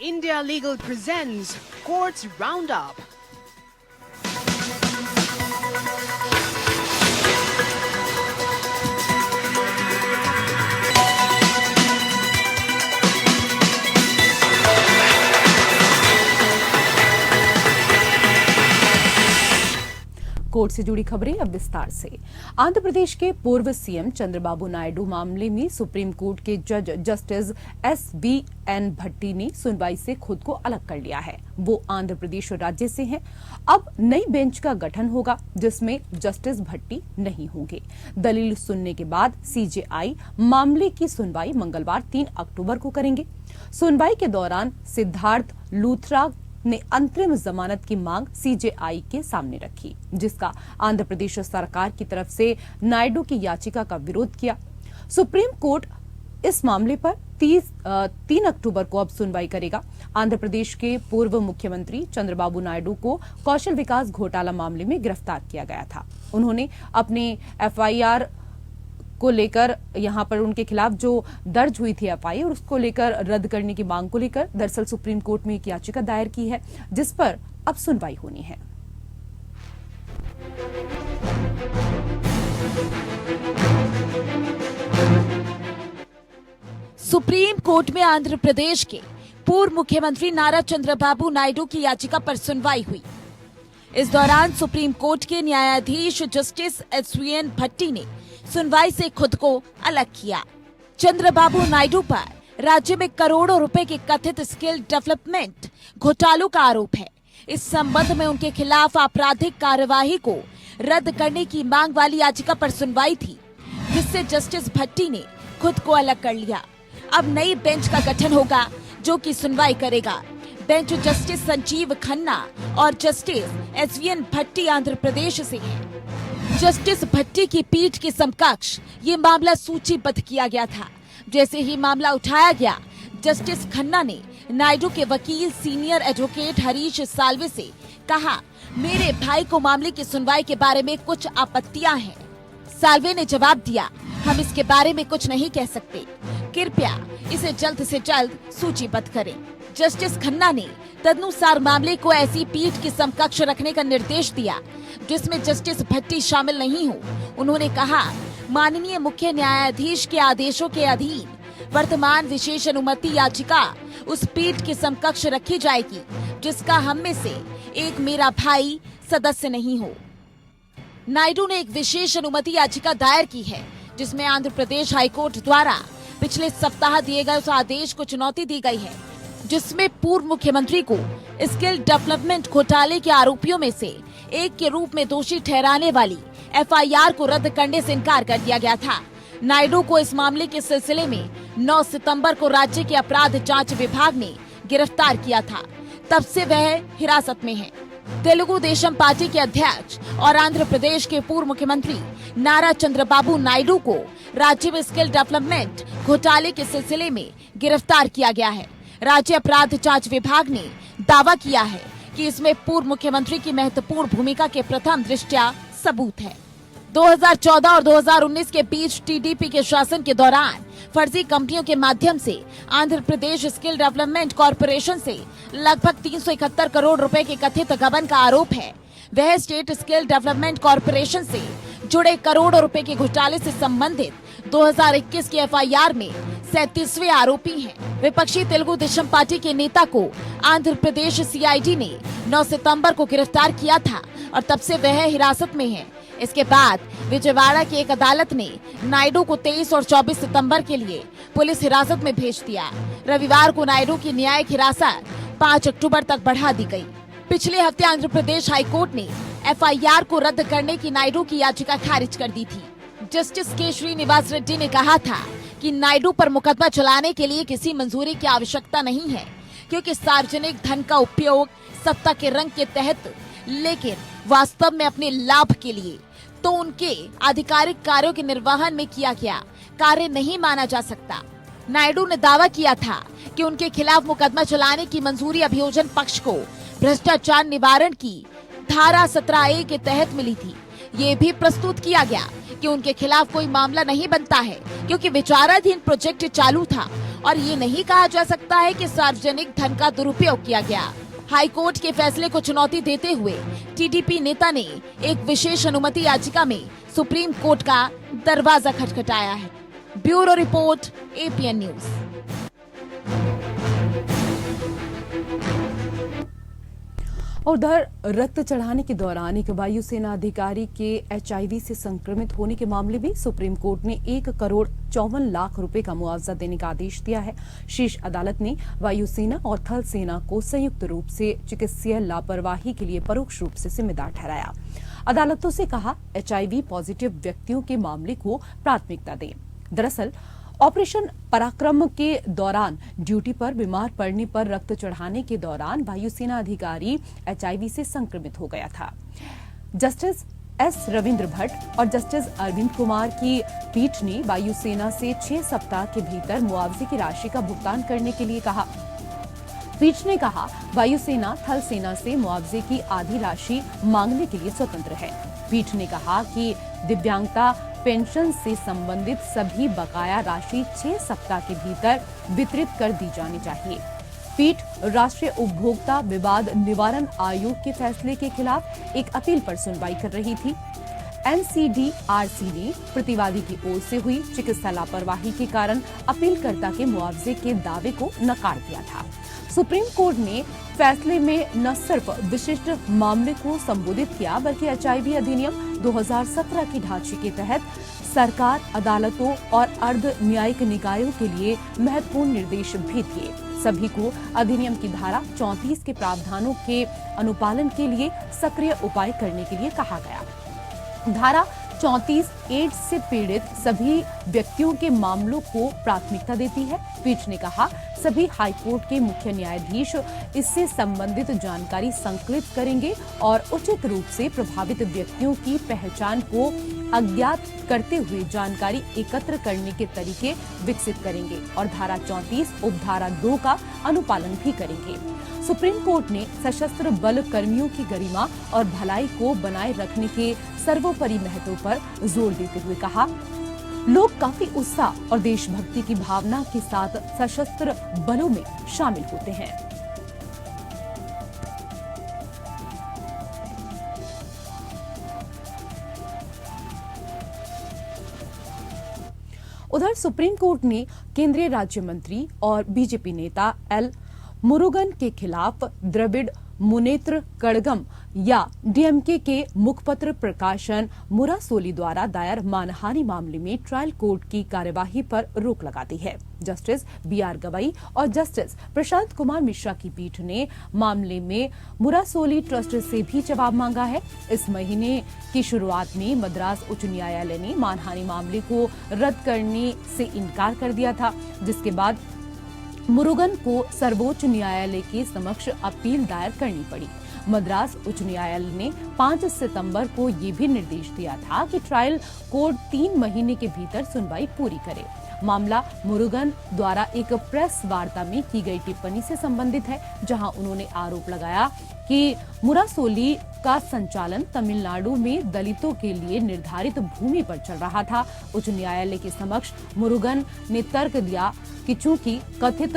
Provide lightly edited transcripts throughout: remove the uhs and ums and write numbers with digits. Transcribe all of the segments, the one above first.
India Legal presents Courts Roundup. Court से जुड़ी खबरें अब विस्तार से। आंध्र प्रदेश के पूर्व सीएम चंद्रबाबू नायडू मामले में सुप्रीम कोर्ट के जज जस्टिस SVN भट्टी ने सुनवाई से खुद को अलग कर लिया है। वो आंध्र प्रदेश राज्य से हैं। अब नई बेंच का गठन होगा जिसमें जस्टिस भट्टी नहीं होंगे। दलील सुनने के बाद CJI मामले की सुनवाई मंगलवार 3 अक्टूबर को करेंगे। सुनवाई के दौरान सिद्धार्थ लूथरा ने अंतरिम जमानत की मांग CJI के सामने रखी, जिसका आंध्र प्रदेश सरकार की तरफ से नायडू की याचिका का विरोध किया। सुप्रीम कोर्ट इस मामले पर 3 अक्टूबर को अब सुनवाई करेगा। आंध्र प्रदेश के पूर्व मुख्यमंत्री चंद्रबाबू नायडू को कौशल विकास घोटाला मामले में गिरफ्तार किया गया था। उन्होंने अपने FIR को लेकर यहां पर उनके खिलाफ जो दर्ज हुई थी FIR और उसको लेकर रद्द करने की मांग को लेकर दरअसल सुप्रीम कोर्ट में एक याचिका दायर की है, जिस पर अब सुनवाई होनी है। सुप्रीम कोर्ट में आंध्र प्रदेश के पूर्व मुख्यमंत्री नारा चंद्रबाबू नायडू की याचिका पर सुनवाई हुई। इस दौरान सुप्रीम कोर्ट के न्यायाधीश जस्टिस SVN भट्टी ने सुनवाई से खुद को अलग किया। चंद्रबाबू नायडू पर राज्य में करोड़ों रुपए के कथित स्किल डेवलपमेंट घोटालों का आरोप है। इस संबंध में उनके खिलाफ आपराधिक कार्यवाही को रद्द करने की मांग वाली याचिका पर सुनवाई थी, जिससे जस्टिस भट्टी ने खुद को अलग कर लिया। अब नई बेंच का गठन होगा जो कि सुनवाई करेगा। बेंच जस्टिस संजीव खन्ना और जस्टिस SVN भट्टी आंध्र प्रदेश से है। जस्टिस भट्टी की पीठ के समकक्ष ये मामला सूचीबद्ध किया गया था। जैसे ही मामला उठाया गया, जस्टिस खन्ना ने नायडू के वकील सीनियर एडवोकेट हरीश साल्वे से कहा, मेरे भाई को मामले की सुनवाई के बारे में कुछ आपत्तियां हैं। साल्वे ने जवाब दिया, हम इसके बारे में कुछ नहीं कह सकते, कृपया इसे जल्द से जल्द सूचीबद्ध करें। जस्टिस खन्ना ने तदनुसार मामले को ऐसी पीठ के समकक्ष रखने का निर्देश दिया जिसमें जस्टिस भट्टी शामिल नहीं हो। उन्होंने कहा, माननीय मुख्य न्यायाधीश के आदेशों के अधीन वर्तमान विशेष अनुमति याचिका उस पीठ के समकक्ष रखी जाएगी जिसका हम में से एक मेरा भाई सदस्य नहीं हो। नायडू ने एक विशेष अनुमति याचिका दायर की है जिसमें आंध्र प्रदेश हाईकोर्ट द्वारा पिछले सप्ताह दिए गए उस आदेश को चुनौती दी गई है जिसमें पूर्व मुख्यमंत्री को स्किल डेवलपमेंट घोटाले के आरोपियों में से एक के रूप में दोषी ठहराने वाली FIR को रद्द करने से इनकार कर दिया गया था। नायडू को इस मामले के सिलसिले में 9 सितंबर को राज्य के अपराध जांच विभाग ने गिरफ्तार किया था। तब से वह हिरासत में है। तेलुगु देशम पार्टी के अध्यक्ष और आंध्र प्रदेश के पूर्व मुख्यमंत्री नारा चंद्रबाबू नायडू को राज्य में स्किल डेवलपमेंट घोटाले के सिलसिले में गिरफ्तार किया गया है। राज्य अपराध जांच विभाग ने दावा किया है कि इसमें पूर्व मुख्यमंत्री की महत्वपूर्ण भूमिका के प्रथम दृष्टया सबूत है। 2014 और 2019 के बीच TDP के शासन के दौरान फर्जी कंपनियों के माध्यम से Andhra Pradesh skill development corporation से लगभग 371 करोड़ रुपए के कथित गबन का आरोप है। वह स्टेट स्किल डेवलपमेंट कॉरपोरेशन से जुड़े करोड़ों रुपए के घोटाले से संबंधित 2021 की FIR में 37वें आरोपी हैं। विपक्षी तेलुगु देशम पार्टी के नेता को आंध्र प्रदेश CID ने 9 सितंबर को गिरफ्तार किया था और तब से वह हिरासत में है। इसके बाद विजयवाड़ा की एक अदालत ने नायडू को 23 और 24 सितंबर के लिए पुलिस हिरासत में भेज दिया। रविवार को नायडू की न्यायिक हिरासत 5 अक्टूबर तक बढ़ा दी गई। पिछले हफ्ते आंध्र प्रदेश हाईकोर्ट ने FIR को रद्द करने की नायडू की याचिका खारिज कर दी थी। जस्टिस K श्रीनिवास रेड्डी ने कहा था कि नायडू पर मुकदमा चलाने के लिए किसी मंजूरी की आवश्यकता नहीं है, क्योंकि सार्वजनिक धन का उपयोग सत्ता के रंग के तहत, लेकिन वास्तव में अपने लाभ के लिए तो उनके आधिकारिक कार्यों के निर्वहन में किया गया कार्य नहीं माना जा सकता। नायडू ने दावा किया था कि उनके खिलाफ मुकदमा चलाने की मंजूरी अभियोजन पक्ष को भ्रष्टाचार निवारण की धारा 17A के तहत मिली थी। ये भी प्रस्तुत किया गया कि उनके खिलाफ कोई मामला नहीं बनता है क्योंकि विचाराधीन प्रोजेक्ट चालू था और ये नहीं कहा जा सकता है कि सार्वजनिक धन का दुरुपयोग किया गया। हाई कोर्ट के फैसले को चुनौती देते हुए टीडीपी नेता ने एक विशेष अनुमति याचिका में सुप्रीम कोर्ट का दरवाजा खटखटाया है। Bureau report, APN news. उधर रक्त चढ़ाने के दौरान एक वायुसेना अधिकारी के एचआईवी से संक्रमित होने के मामले में सुप्रीम कोर्ट ने 1,54,00,000 रुपए का मुआवजा देने का आदेश दिया है। शीर्ष अदालत ने वायुसेना और थल सेना को संयुक्त रूप से चिकित्सीय लापरवाही के लिए परोक्ष रूप से जिम्मेदार ठहराया। अदालतों से कहा, एचआईवी पॉजिटिव व्यक्तियों के मामले को प्राथमिकता दें। दरअसल ऑपरेशन पराक्रम के दौरान ड्यूटी पर बीमार पड़ने पर रक्त चढ़ाने के दौरान वायुसेना अधिकारी एचआईवी से संक्रमित हो गया था। जस्टिस एस रविंद्र भट्ट और जस्टिस अरविंद कुमार की पीठ ने वायुसेना से 6 सप्ताह के भीतर मुआवजे की राशि का भुगतान करने के लिए कहा। पीठ ने कहा, वायुसेना थल सेना से मुआवजे की आधी राशि मांगने के लिए स्वतंत्र है। पीठ ने कहा कि दिव्यांगता पेंशन से संबंधित सभी बकाया राशि 6 सप्ताह के भीतर वितरित कर दी जानी चाहिए। पीठ राष्ट्रीय उपभोक्ता विवाद निवारण आयोग के फैसले के खिलाफ एक अपील पर सुनवाई कर रही थी। एनसीडीआरसी ने प्रतिवादी की ओर से हुई चिकित्सा लापरवाही के कारण अपीलकर्ता के मुआवजे के दावे को नकार दिया था। सुप्रीम कोर्ट ने फैसले में न सिर्फ विशिष्ट मामले को संबोधित किया, बल्कि एचआईवी अधिनियम 2017 की ढांचे के तहत सरकार, अदालतों और अर्ध न्यायिक निकायों के लिए महत्वपूर्ण निर्देश भी दिए। सभी को अधिनियम की धारा 34 के प्रावधानों के अनुपालन के लिए सक्रिय उपाय करने के लिए कहा गया। धारा 34 एड्स से पीड़ित सभी व्यक्तियों के मामलों को प्राथमिकता देती है। पीठ ने कहा, सभी हाईकोर्ट के मुख्य न्यायाधीश इससे संबंधित जानकारी संकलित करेंगे और उचित रूप से प्रभावित व्यक्तियों की पहचान को अज्ञात करते हुए जानकारी एकत्र करने के तरीके विकसित करेंगे और धारा 34 उपधारा 2 का अनुपालन भी करेंगे। सुप्रीम कोर्ट ने सशस्त्र बल कर्मियों की गरिमा और भलाई को बनाए रखने के सर्वोपरि महत्व पर जोर देते हुए कहा, लोग काफी उत्साह और देशभक्ति की भावना के साथ सशस्त्र बलों में शामिल होते हैं। उधर सुप्रीम कोर्ट ने केंद्रीय राज्य मंत्री और बीजेपी नेता एल मुरुगन के खिलाफ द्रविड़ मुनेत्र कड़गम या डीएमके के मुखपत्र प्रकाशन मुरासोली द्वारा दायर मानहानि मामले में ट्रायल कोर्ट की कार्यवाही पर रोक लगा दी है। जस्टिस बीआर गवई और जस्टिस प्रशांत कुमार मिश्रा की पीठ ने मामले में मुरासोली ट्रस्ट से भी जवाब मांगा है। इस महीने की शुरुआत में मद्रास उच्च न्यायालय ने मानहानि मामले को रद्द करने से इनकार कर दिया था, जिसके बाद मुरुगन को सर्वोच्च न्यायालय के समक्ष अपील दायर करनी पड़ी। मद्रास उच्च न्यायालय ने 5 सितंबर को ये भी निर्देश दिया था कि ट्रायल कोर्ट 3 महीने के भीतर सुनवाई पूरी करे। मामला मुरुगन द्वारा एक प्रेस वार्ता में की गई टिप्पणी से संबंधित है, जहां उन्होंने आरोप लगाया कि मुरासोली का संचालन तमिलनाडु में दलितों के लिए निर्धारित भूमि पर चल रहा था। उच्च न्यायालय के समक्ष मुरुगन ने तर्क दिया कि चूंकि कथित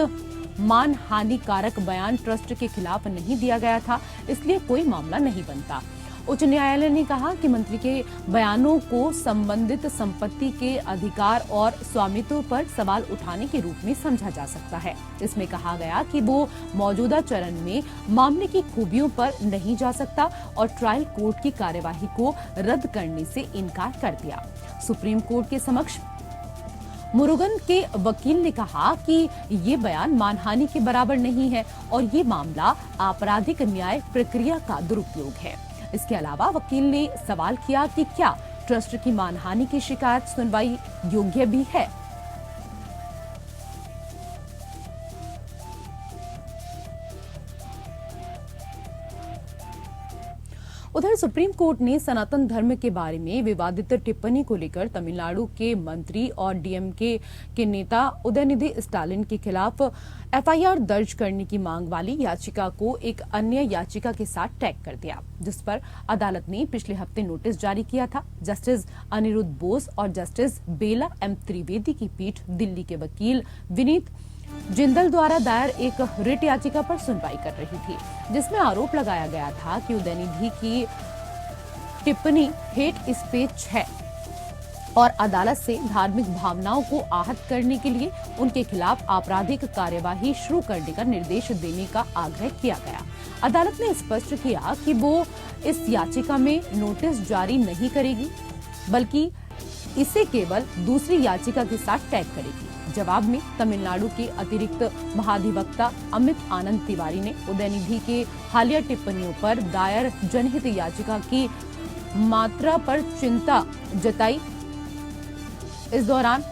मानहानिकारक बयान ट्रस्ट के खिलाफ नहीं दिया गया था, इसलिए कोई मामला नहीं बनता। उच्च न्यायालय ने कहा कि मंत्री के बयानों को संबंधित संपत्ति के अधिकार और स्वामित्व पर सवाल उठाने के रूप में समझा जा सकता है। इसमें कहा गया कि वो मौजूदा चरण में मामले की खूबियों पर नहीं जा सकता और ट्रायल कोर्ट की कार्यवाही को रद्द करने से इनकार कर दिया। सुप्रीम कोर्ट के समक्ष मुरुगन के वकील ने कहा कि ये बयान मानहानि के बराबर नहीं है और ये मामला आपराधिक न्याय प्रक्रिया का दुरुपयोग है। इसके अलावा वकील ने सवाल किया कि क्या ट्रस्ट की मानहानि की शिकायत सुनवाई योग्य भी है। उधर सुप्रीम कोर्ट ने सनातन धर्म के बारे में विवादित टिप्पणी को लेकर तमिलनाडु के मंत्री और डीएमके के नेता उदयनिधि स्टालिन के खिलाफ एफआईआर दर्ज करने की मांग वाली याचिका को एक अन्य याचिका के साथ टैग कर दिया, जिस पर अदालत ने पिछले हफ्ते नोटिस जारी किया था। जस्टिस अनिरुद्ध बोस और जस्टिस बेला एम त्रिवेदी की पीठ दिल्ली के वकील विनीत जिंदल द्वारा दायर एक रिट याचिका पर सुनवाई कर रही थी, जिसमें आरोप लगाया गया था कि उदयनिधि की टिप्पणी हेट स्पीच है और अदालत से धार्मिक भावनाओं को आहत करने के लिए उनके खिलाफ आपराधिक कार्यवाही शुरू करने का निर्देश देने का आग्रह किया गया। अदालत ने स्पष्ट किया कि वो इस याचिका में नोटिस जारी नहीं करेगी, बल्कि इसे केवल दूसरी याचिका के साथ टैग करेगी। जवाब में तमिलनाडु के अतिरिक्त महाधिवक्ता अमित आनंद तिवारी ने उदयनिधि के हालिया टिप्पणियों पर दायर जनहित याचिका की मात्रा पर चिंता जताई। इस दौरान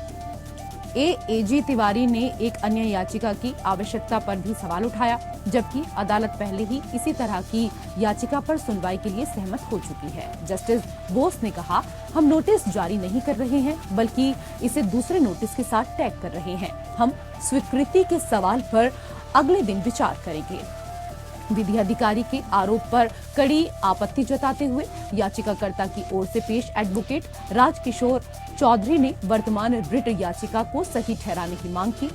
एएजी तिवारी ने एक अन्य याचिका की आवश्यकता पर भी सवाल उठाया, जबकि अदालत पहले ही इसी तरह की याचिका पर सुनवाई के लिए सहमत हो चुकी है। जस्टिस बोस ने कहा, हम नोटिस जारी नहीं कर रहे हैं, बल्कि इसे दूसरे नोटिस के साथ टैग कर रहे हैं। हम स्वीकृति के सवाल पर अगले दिन विचार करेंगे। विधि अधिकारी के आरोप पर कड़ी आपत्ति जताते हुए याचिकाकर्ता की ओर से पेश एडवोकेट राजकिशोर चौधरी ने वर्तमान रिट याचिका को सही ठहराने की मांग की।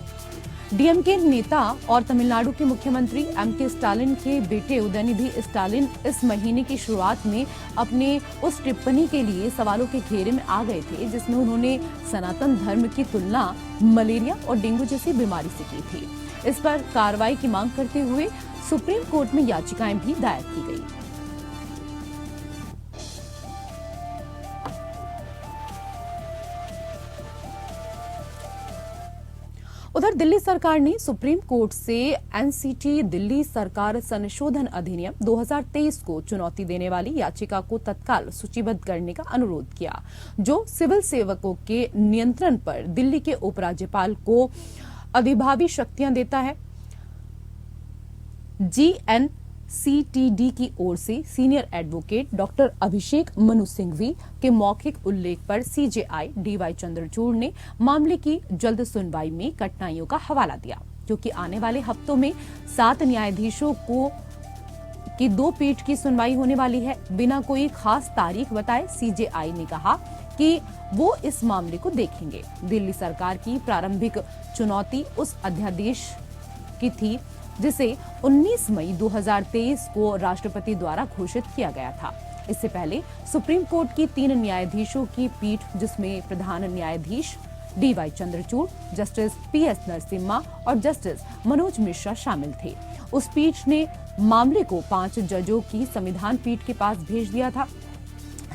डीएमके नेता और तमिलनाडु के मुख्यमंत्री एमके स्टालिन के बेटे उदयनिधि स्टालिन इस महीने की शुरुआत में अपने उस टिप्पणी के लिए सवालों के घेरे में आ गए थे, जिसमें उन्होंने सनातन धर्म की तुलना मलेरिया और डेंगू जैसी बीमारी से की थी। इस पर कार्रवाई की मांग करते हुए सुप्रीम कोर्ट में याचिकाएं भी दायर की गई। उधर दिल्ली सरकार ने सुप्रीम कोर्ट से एनसीटी दिल्ली सरकार संशोधन अधिनियम 2023 को चुनौती देने वाली याचिका को तत्काल सूचीबद्ध करने का अनुरोध किया, जो सिविल सेवकों के नियंत्रण पर दिल्ली के उपराज्यपाल को अधिभावी शक्तियां देता है। जीएनसीटीडी की ओर से senior advocate doctor Abhishek Manu Singhvi के मौखिक उल्लेख पर सीजेआई डीवाई चंद्रचूड़ ने मामले की जल्द सुनवाई में कठिनाइयों का हवाला दिया, क्योंकि आने वाले हफ्तों में 7 न्यायाधीशों की 2 पीठ की सुनवाई होने वाली है। बिना कोई खास तारीख बताए सीजेआई ने कहा कि वो इस मामले को देखेंगे। दिल्ली सरकार की प्रारंभिक चुनौती उस अध्यादेश की थी जिसे 19 मई 2023 को राष्ट्रपति द्वारा घोषित किया गया था। इससे पहले सुप्रीम कोर्ट की 3 न्यायाधीशों की पीठ, जिसमें प्रधान न्यायाधीश डीवाई चंद्रचूड़, जस्टिस पीएस नरसिम्हा और जस्टिस मनोज मिश्रा शामिल थे, उस पीठ ने मामले को 5 जजों की संविधान पीठ के पास भेज दिया था।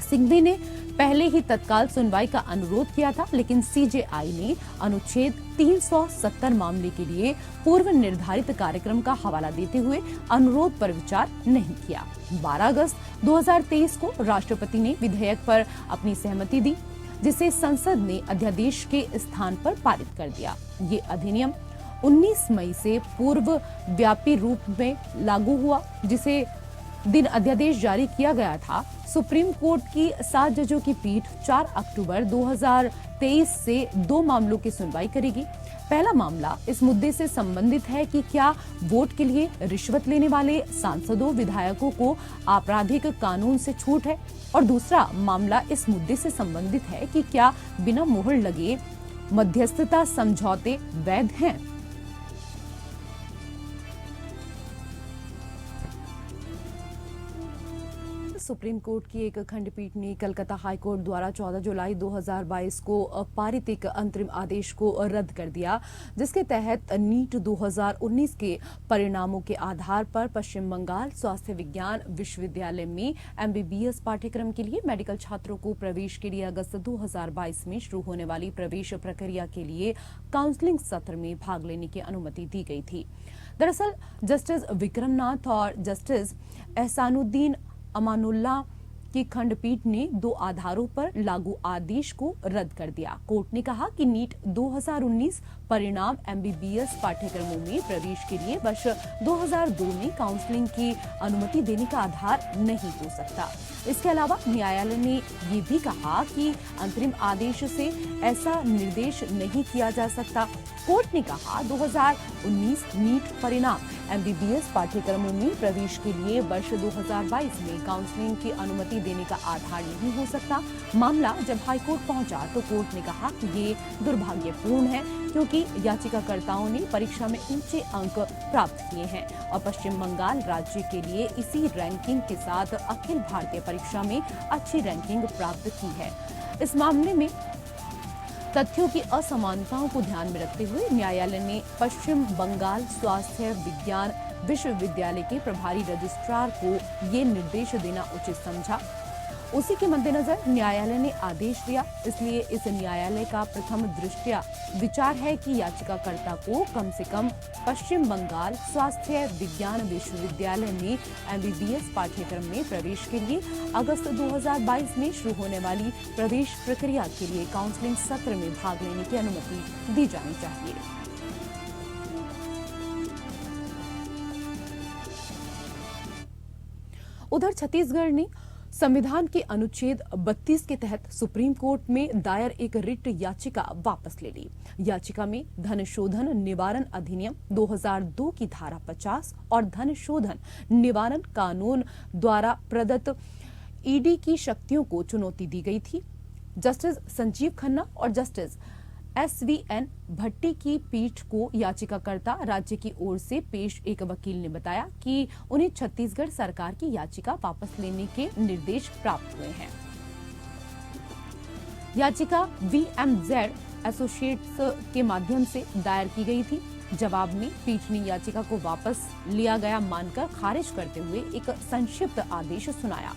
सिंघवी ने पहले ही तत्काल सुनवाई का अनुरोध किया था, लेकिन सीजेआई ने अनुच्छेद 370 मामले के लिए पूर्व निर्धारित कार्यक्रम का हवाला देते हुए अनुरोध पर विचार नहीं किया। 12 अगस्त 2023 को राष्ट्रपति ने विधेयक पर अपनी सहमति दी, जिसे संसद ने अध्यादेश के स्थान पर पारित कर दिया। ये अधिनियम 19 मई से पूर्व व्यापी रूप में लागू हुआ, जिसे दिन अध्यादेश जारी किया गया था। सुप्रीम कोर्ट की 7 जजों की पीठ 4 अक्टूबर 2023 से 2 मामलों की सुनवाई करेगी। पहला मामला इस मुद्दे से संबंधित है कि क्या वोट के लिए रिश्वत लेने वाले सांसदों विधायकों को आपराधिक कानून से छूट है, और दूसरा मामला इस मुद्दे से संबंधित है कि क्या बिना मोहर लगे मध्यस्थता समझौते वैध हैं। सुप्रीम कोर्ट की एक खंडपीठ ने कलकत्ता हाईकोर्ट द्वारा 14 जुलाई 2022 को पारित एक अंतरिम आदेश को रद्द कर दिया, जिसके तहत नीट 2019 के परिणामों के आधार पर पश्चिम बंगाल स्वास्थ्य विज्ञान विश्वविद्यालय में एमबीबीएस पाठ्यक्रम के लिए मेडिकल छात्रों को प्रवेश के लिए अगस्त 2022 में शुरू होने वाली प्रवेश प्रक्रिया के लिए काउंसलिंग सत्र में भाग लेने की अनुमति दी गई थी। दरअसल जस्टिस विक्रमनाथ और जस्टिस एहसानुद्दीन अमानुल्लाह की खंडपीठ ने 2 आधारों पर लागू आदेश को रद्द कर दिया। कोर्ट ने कहा कि नीट 2019 परिणाम एमबीबीएस पाठ्यक्रमों में प्रवेश के लिए वर्ष 2002 में काउंसलिंग की अनुमति देने का आधार नहीं हो सकता। इसके अलावा न्यायालय ने ये भी कहा कि अंतरिम आदेश से ऐसा निर्देश नहीं किया जा सकता। कोर्ट ने कहा 2019 नीट परिणाम एमबीबीएस पाठ्यक्रमों में प्रवेश के लिए वर्ष 2022 में काउंसलिंग की अनुमति देने का आधार नहीं हो सकता। मामला जब हाईकोर्ट पहुंचा तो कोर्ट ने कहा कि ये दुर्भाग्यपूर्ण है क्योंकि याचिकाकर्ताओं ने परीक्षा में ऊंचे अंक प्राप्त किए हैं और पश्चिम बंगाल राज्य के लिए इसी रैंकिंग के साथ अखिल भारतीय परीक्षा में अच्छी रैंकिंग प्राप्त की है। इस मामले में तथ्यों की असमानताओं को ध्यान में रखते हुए न्यायालय ने पश्चिम बंगाल स्वास्थ्य विज्ञान विश्वविद्यालय के प्रभारी रजिस्ट्रार को ये निर्देश देना उचित समझा। उसी के मद्देनजर न्यायालय ने आदेश दिया। इसलिए इस न्यायालय का प्रथम दृष्टया विचार है कि याचिकाकर्ता को कम से कम पश्चिम बंगाल स्वास्थ्य विज्ञान विश्वविद्यालय में MBBS पाठ्यक्रम में प्रवेश के लिए अगस्त 2022 में शुरू होने वाली प्रवेश प्रक्रिया के लिए काउंसलिंग सत्र में भाग लेने की अनुमति दी जानी चाहिए। उधर छत्तीसगढ़ ने संविधान के अनुच्छेद 32 के तहत सुप्रीम कोर्ट में दायर एक रिट याचिका वापस ले ली। याचिका में धन शोधन निवारण अधिनियम 2002 की धारा 50 और धन शोधन निवारण कानून द्वारा प्रदत्त ईडी की शक्तियों को चुनौती दी गई थी। जस्टिस संजीव खन्ना और जस्टिस SVN भट्टी की पीठ को याचिकाकर्ता राज्य की ओर से पेश एक वकील ने बताया कि उन्हें छत्तीसगढ़ सरकार की याचिका वापस लेने के निर्देश प्राप्त हुए हैं। याचिका VMZ एसोसिएट्स के माध्यम से दायर की गई थी। जवाब में पीठ ने याचिका को वापस लिया गया मानकर खारिज करते हुए एक संक्षिप्त आदेश सुनाया।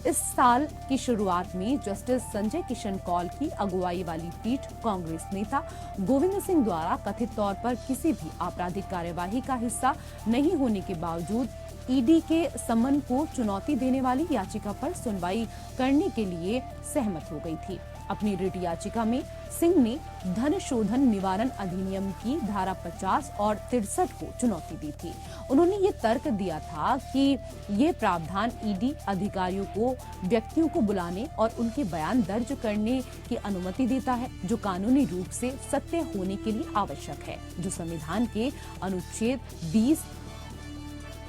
इस साल की शुरुआत में जस्टिस संजय किशन कौल की अगुवाई वाली पीठ कांग्रेस नेता गोविंद सिंह द्वारा कथित तौर पर किसी भी आपराधिक कार्यवाही का हिस्सा नहीं होने के बावजूद ईडी के समन को चुनौती देने वाली याचिका पर सुनवाई करने के लिए सहमत हो गई थी। अपनी रिट याचिका में सिंह ने धन शोधन निवारण अधिनियम की धारा 50 और 63 को चुनौती दी थी। उन्होंने ये तर्क दिया था कि ये प्रावधान ईडी अधिकारियों को व्यक्तियों को बुलाने और उनके बयान दर्ज करने की अनुमति देता है जो कानूनी रूप से सत्य होने के लिए आवश्यक है, जो संविधान के अनुच्छेद 20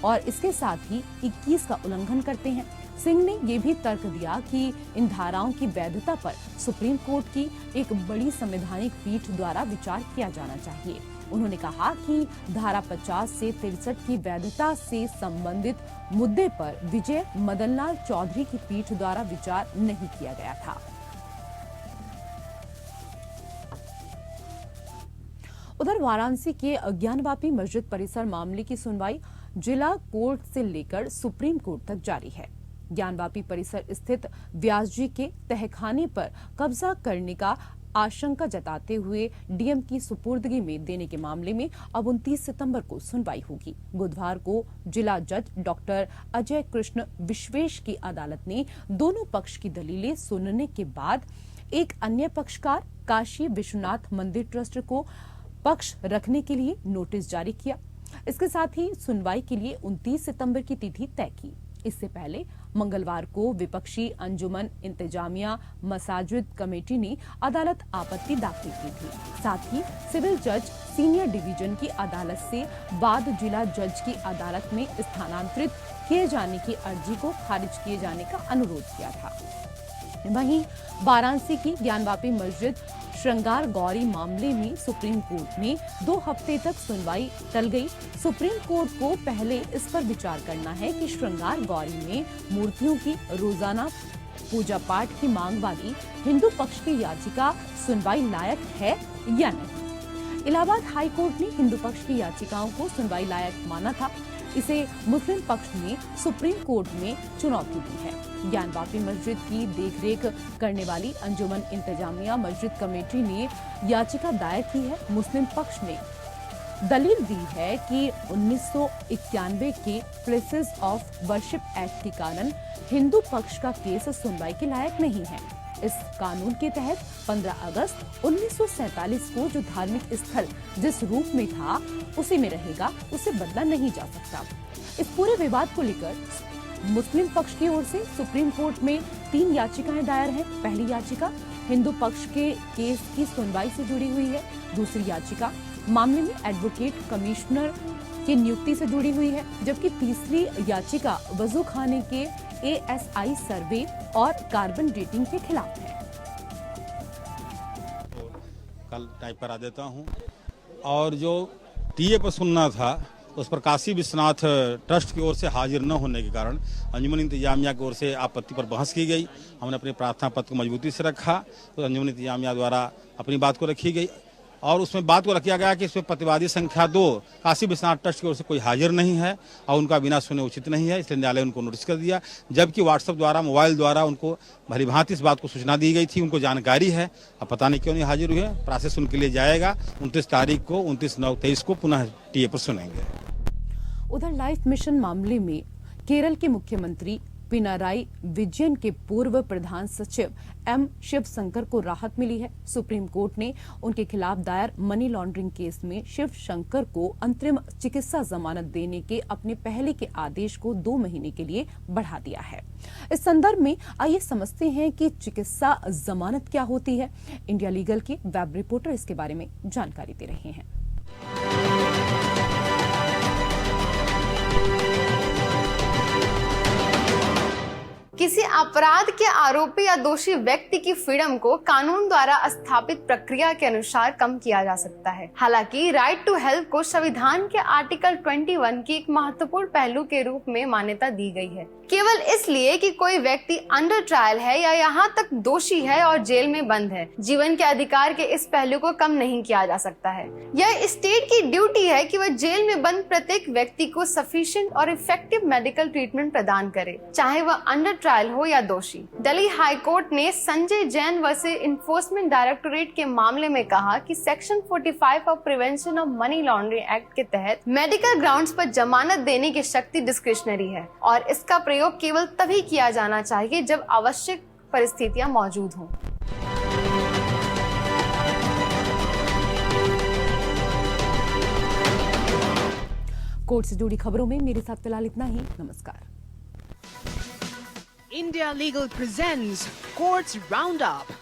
और इसके साथ ही 21 का उल्लंघन करते हैं। सिंह ने यह भी तर्क दिया कि इन धाराओं की वैधता पर सुप्रीम कोर्ट की एक बड़ी संवैधानिक पीठ द्वारा विचार किया जाना चाहिए। उन्होंने कहा कि धारा 50 से 63 की वैधता से संबंधित मुद्दे पर विजय मदन लाल चौधरी की पीठ द्वारा विचार नहीं किया गया था। उधर वाराणसी के ज्ञानवापी मस्जिद परिसर मामले की सुनवाई जिला कोर्ट से लेकर सुप्रीम कोर्ट तक जारी है। ज्ञानवापी परिसर स्थित व्यास जी के तहखाने पर कब्जा करने का आशंका जताते हुए डीएम की सुपुर्दगी में देने के मामले में अब 29 सितंबर को सुनवाई होगी। बुधवार को जिला जज डॉक्टर अजय कृष्ण विश्वेश की अदालत ने दोनों पक्ष की दलीलें सुनने के बाद एक अन्य पक्षकार काशी विश्वनाथ मंदिर ट्रस्ट को पक्ष रखने के लिए नोटिस जारी किया। इसके साथ ही सुनवाई के लिए 29 सितंबर की तिथि तय की। इससे पहले मंगलवार को विपक्षी अंजुमन इंतजामिया मसाजिद कमेटी ने अदालत आपत्ति दाखिल की थी। साथ ही सिविल जज सीनियर डिवीजन की अदालत से बाद जिला जज की अदालत में स्थानांतरित किए जाने की अर्जी को खारिज किए जाने का अनुरोध किया था। वहीं वाराणसी की ज्ञानवापी मस्जिद श्रृंगार गौरी मामले में सुप्रीम कोर्ट में 2 हफ्ते तक सुनवाई टल गई। सुप्रीम कोर्ट को पहले इस पर विचार करना है कि श्रृंगार गौरी में मूर्तियों की रोजाना पूजा पाठ की मांग वाली हिंदू पक्ष की याचिका सुनवाई लायक है या नहीं। इलाहाबाद हाई कोर्ट ने हिंदू पक्ष की याचिकाओं को सुनवाई लायक माना था। इसे मुस्लिम पक्ष ने सुप्रीम कोर्ट में चुनौती दी है। ज्ञानवापी मस्जिद की देखरेख करने वाली अंजुमन इंतजामिया मस्जिद कमेटी ने याचिका दायर की है। मुस्लिम पक्ष ने दलील दी है कि 1991 के प्लेसेस ऑफ वर्शिप एक्ट के कारण हिंदू पक्ष का केस सुनवाई के लायक नहीं है। इस कानून के तहत 15 अगस्त 1947 को जो धार्मिक स्थल जिस रूप में था उसी में रहेगा, उसे बदला नहीं जा सकता। इस पूरे विवाद को लेकर मुस्लिम पक्ष की ओर से सुप्रीम कोर्ट में 3 याचिकाएं दायर हैं। पहली याचिका हिंदू पक्ष के केस की सुनवाई से जुड़ी हुई है। दूसरी याचिका मामले में एडवोकेट कमिश्नर की नियुक्ति से जुड़ी हुई है, जबकि तीसरी याचिका वजू खाने के ASI सर्वे और कार्बन डेटिंग के खिलाफ है। कल टाइप करा देता हूं। और जो टीए पर सुनना था उस पर काशी विश्वनाथ ट्रस्ट की ओर से हाजिर न होने के कारण अंजुमन इंतजामिया की ओर से आपत्ति पर बहस की गई। हमने अपने प्रार्थना पत्र को मजबूती से रखा तो अंजुमन इंतजामिया द्वारा अपनी बात को रखी गई और उसमें बात को रखा गया कि इसमें प्रतिवादी संख्या 2 काशी विश्वनाथ ट्रस्ट की ओर से कोई हाजिर नहीं है और उनका बिना सुने उचित नहीं है, इसलिए न्यायालय उनको नोटिस कर दिया। जबकि व्हाट्सएप द्वारा, मोबाइल द्वारा उनको भली भांति इस बात को सूचना दी गई थी, उनको जानकारी है। अब पता नहीं क्यों नहीं हाजिर हुए। प्रोसेस उनके लिए जाएगा। 29 तारीख को 29/9/23 को पुनः टीए पर सुनेंगे। उधर लाइफ मिशन मामले में केरल के मुख्यमंत्री पिनाराई विजयन के पूर्व प्रधान सचिव एम शिवशंकर को राहत मिली है। सुप्रीम कोर्ट ने उनके खिलाफ दायर मनी लॉन्ड्रिंग केस में शिवशंकर को अंतरिम चिकित्सा जमानत देने के अपने पहले के आदेश को 2 महीने के लिए बढ़ा दिया है। इस संदर्भ में आइए समझते हैं कि चिकित्सा जमानत क्या होती है। इंडिया लीगल के वेब रिपोर्टर इसके बारे में जानकारी दे रहे हैं। किसी अपराध के आरोपी या दोषी व्यक्ति की फ्रीडम को कानून द्वारा स्थापित प्रक्रिया के अनुसार कम किया जा सकता है। हालांकि राइट टू हेल्थ को संविधान के आर्टिकल 21 की एक महत्वपूर्ण पहलू के रूप में मान्यता दी गई है, केवल इसलिए कि कोई व्यक्ति अंडर ट्रायल है या यहाँ तक दोषी है और जेल में बंद है। जीवन के अधिकार के इस पहलू को कम नहीं किया जा सकता है। यह स्टेट की ड्यूटी है कि वह जेल में बंद प्रत्येक व्यक्ति को सफिशिएंट और इफेक्टिव मेडिकल ट्रीटमेंट प्रदान करे, चाहे वह अंडर ट्रायल हो या दोषी। दिल्ली हाई कोर्ट ने Sanjay Jain versus enforcement directorate के मामले में कहा कि section 45 of prevention of money laundering act के तहत मेडिकल ग्राउंड्स पर जमानत देने की शक्ति डिस्क्रिशनरी है और इसका प्रयोग केवल तभी किया जाना चाहिए जब आवश्यक परिस्थितियां मौजूद हों। कोर्ट से जुड़ी खबरों में मेरे साथ फिलहाल इतना ही। नमस्कार। India Legal presents Courts Roundup.